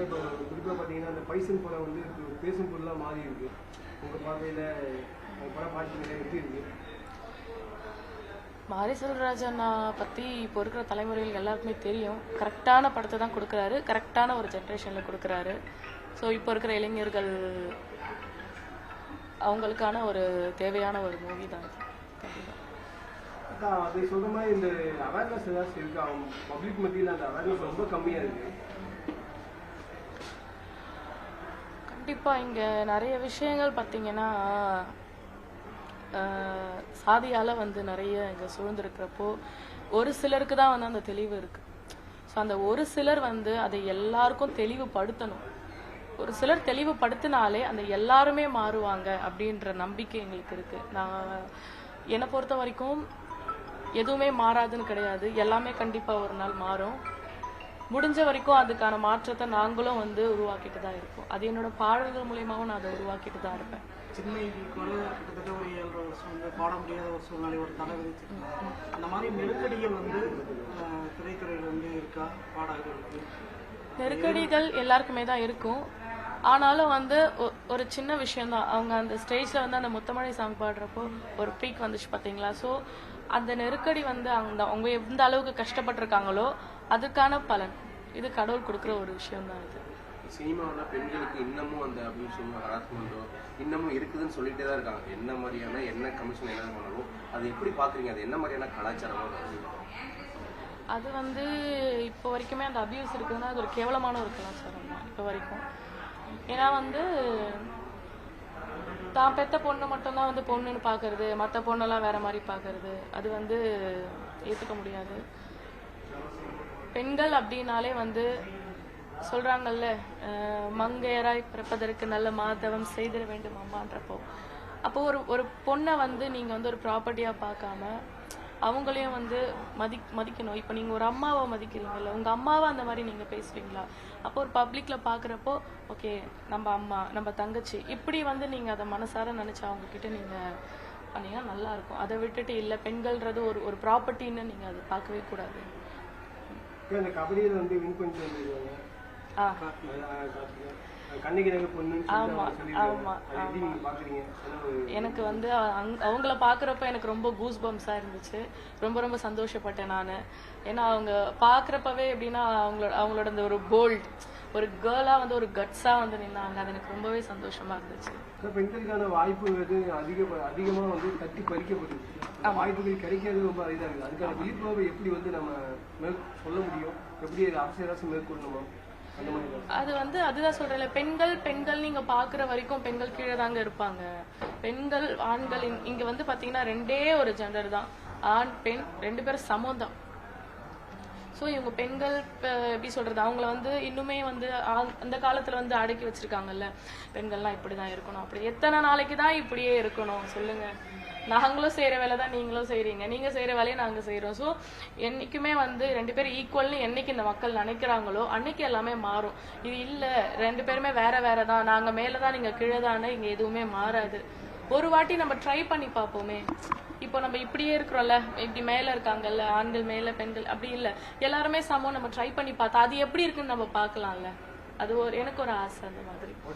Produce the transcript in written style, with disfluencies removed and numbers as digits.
இப்போ குறிப்பாக பார்த்தீங்கன்னா அந்த பைசன் படம் வந்து பேசும் பொருளாக மாறி இருக்கு. உங்கள் பார்வையில் படம் பார்த்து எப்படி இருக்கு? மாரி செல்வராஜன் பற்றி இப்போ இருக்கிற தலைமுறைகள் எல்லாருக்குமே தெரியும். கரெக்டான படத்தை தான் கொடுக்குறாரு, கரெக்டான ஒரு ஜென்ரேஷனில் கொடுக்குறாரு. ஸோ இப்போ இருக்கிற இளைஞர்கள் அவங்களுக்கான ஒரு தேவையான ஒரு மூவி தான் இது. கண்டிப்பாக அது சொல்கிற மாதிரி இந்த அவேர்னஸ் ஏதாச்சும் இருக்கு? அவங்க பப்ளிக் மத்தியில் அந்த அவேர்னஸ் ரொம்ப கம்மியாக இருக்கு. கண்டிப்பாக இங்கே நிறைய விஷயங்கள் பார்த்தீங்கன்னா சாதியால் வந்து நிறைய இங்கே சூழ்ந்திருக்கிறப்போ ஒரு சிலருக்கு தான் வந்து அந்த தெளிவு இருக்குது. ஸோ அந்த ஒரு சிலர் வந்து அதை எல்லாருக்கும் தெளிவுபடுத்தணும். ஒரு சிலர் தெளிவுபடுத்தினாலே அந்த எல்லாருமே மாறுவாங்க அப்படின்ற நம்பிக்கை எங்களுக்கு இருக்குது. என்னை பொறுத்த வரைக்கும் எதுவுமே மாறாதுன்னு கிடையாது, எல்லாமே கண்டிப்பாக ஒரு நாள் மாறும். முடிஞ்ச வரைக்கும் அதுக்கான மாற்றத்தை நாங்களும் வந்து உருவாக்கிட்டு தான் இருப்போம். அது என்னோட பாடல்கள் மூலியமாகவும் நான் அதை உருவாக்கிட்டு தான் இருப்பேன். சின்னைக்கு கூட கிட்டத்தட்ட ஒரு 7 வருஷம் வந்து பாட முடியாத ஒரு சூழ்நிலை, ஒரு தடை விதிச்சிருக்காங்க. அந்த மாதிரி நெருக்கடிகள் வந்து திரைத்துறையில் வந்து இருக்கா? பாடகர்களுக்கு நெருக்கடிகள் எல்லாருக்குமே தான் இருக்கும். ஆனாலும் வந்து ஒரு சின்ன விஷயம்தான். அவங்க அந்த ஸ்டேஜில் வந்து அந்த முத்தமழை சாங் பாடுறப்போ ஒரு பீக் வந்துச்சு பார்த்தீங்களா? ஸோ அந்த நெருக்கடி வந்து அவங்க எந்த அளவுக்கு கஷ்டப்பட்டிருக்காங்களோ அதுக்கான பலன் இது கடவுள் கொடுக்குற ஒரு விஷயம் தான் இது. சினிமாவில் பெண்களுக்கு இன்னமும் அந்த அபியூஸும் ஹராஸ்மெண்ட்டோ இன்னமும் இருக்குதுன்னு சொல்லிட்டே தான் இருக்காங்க. என்ன மாதிரியான என்ன கமிஷன் என்ன பண்ணாலும் அது எப்படி பார்க்குறீங்க? அது என்ன மாதிரியான கலாச்சாரமாக? அது வந்து இப்போ வரைக்குமே அந்த அபியூஸ் இருக்குதுன்னா அது ஒரு கேவலமான ஒரு கலாச்சாரம் தான் இப்போ வரைக்கும். ஏன்னா வந்து தான் பெத்த பொண்ணு மட்டும்தான் வந்து பொண்ணுன்னு பார்க்கறது, மற்ற பொண்ணெல்லாம் வேற மாதிரி பார்க்கறது, அது வந்து ஏற்றுக்க முடியாது. பெண்கள் அப்படின்னாலே வந்து சொல்றாங்கல்ல, மங்கையராய் பிறப்பதற்கு நல்ல மாதவம் செய்திட வேண்டும் அம்மான்றப்போ, அப்போ ஒரு பொண்ணை வந்து நீங்க வந்து ஒரு ப்ராப்பர்ட்டியா பார்க்காம அவங்களையும் வந்து மதிக்கணும். இப்போ நீங்க ஒரு அம்மாவை மதிக்கிறீங்கல்ல, உங்க அம்மாவை அந்த மாதிரி நீங்க பேசுவீங்களா? அப்போ ஒரு பப்ளிக்ல பாக்குறப்போ ஓகே நம்ம அம்மா நம்ம தங்கச்சி இப்படி வந்து நீங்க அதை மனசார நினைச்சு அவங்க கிட்ட நீங்க பண்ணீங்கன்னா நல்லா இருக்கும். அதை விட்டுட்டு இல்லை பெண்கள்ன்றது ஒரு ப்ராப்பர்ட்டின்னு நீங்க அதை பார்க்கவே கூடாது. கபடியில் வந்து வின் பண்ணிட்டு வந்துருக்காங்க. எனக்கு வந்து அவங்கள பாக்குறப்ப எனக்கு ரொம்ப கூஸ் பம்ஸா இருந்துச்சு. ரொம்ப ரொம்ப சந்தோஷப்பட்டேன் நான். ஏன்னா அவங்க பாக்குறப்பவே எப்படின்னா அவங்களோட அந்த ஒரு போல்ட், ஒரு கேர்ளா வந்து ஒரு கட்ஸா வந்து நின்னாங்க. அது எனக்கு ரொம்பவே சந்தோஷமா இருந்துச்சு. பெண்களுக்கான வாய்ப்புங்கிறது அதிகமா வந்து தட்டி பறிக்கப்படுது. வாய்ப்புகள் கிடைக்கிறது ரொம்ப இதாக இருக்குது. அதுக்கான விழிப்புணர்வு எப்படி வந்து நம்ம சொல்ல முடியும்? எப்படி அரசு மேற்கொள்ளணுமா? அது வந்து அதுதான் சொல்றேன்ல, பெண்கள் நீங்க பாக்குற வரைக்கும் பெண்கள் கீழே தாங்க இருப்பாங்க. பெண்கள் ஆண்கள் இங்க வந்து பாத்தீங்கன்னா ரெண்டே ஒரு ஜெண்டர் தான், ஆண் பெண் 2 பேரும் சமம் தான். ஸோ இவங்க பெண்கள் எப்படி சொல்றது, அவங்கள வந்து இன்னுமே வந்து அந்த காலத்துல வந்து அடக்கி வச்சிருக்காங்கல்ல, பெண்கள்லாம் இப்படிதான் இருக்கணும், அப்படி எத்தனை நாளைக்கு தான் இப்படியே இருக்கணும் சொல்லுங்க? நாங்களும் செய்யற வேலை தான் நீங்களும் செய்யறீங்க, நீங்க செய்யற வேலையை நாங்க செய்யறோம். ஸோ என்னைக்குமே வந்து 2 பேரும் ஈக்குவல்னு என்னைக்கு இந்த மக்கள் நினைக்கிறாங்களோ அன்னைக்கு எல்லாமே மாறும். இது இல்ல 2 பேருமே வேற தான், நாங்க மேலதான் நீங்க கீழே தானே, இங்க எதுவுமே மாறாது. ஒரு வாட்டி நம்ம ட்ரை பண்ணி பார்ப்போமே. இப்போ நம்ம இப்படியே இருக்கிறோம்ல, இப்படி மேல இருக்காங்கல்ல ஆண்கள் மேல பெண்கள், அப்படி இல்ல எல்லாருமே சமம். நம்ம ட்ரை பண்ணி பார்த்தா அது எப்படி இருக்குன்னு நம்ம பார்க்கலாம்ல. அது எனக்கு ஒரு ஆசை அந்த மாதிரி.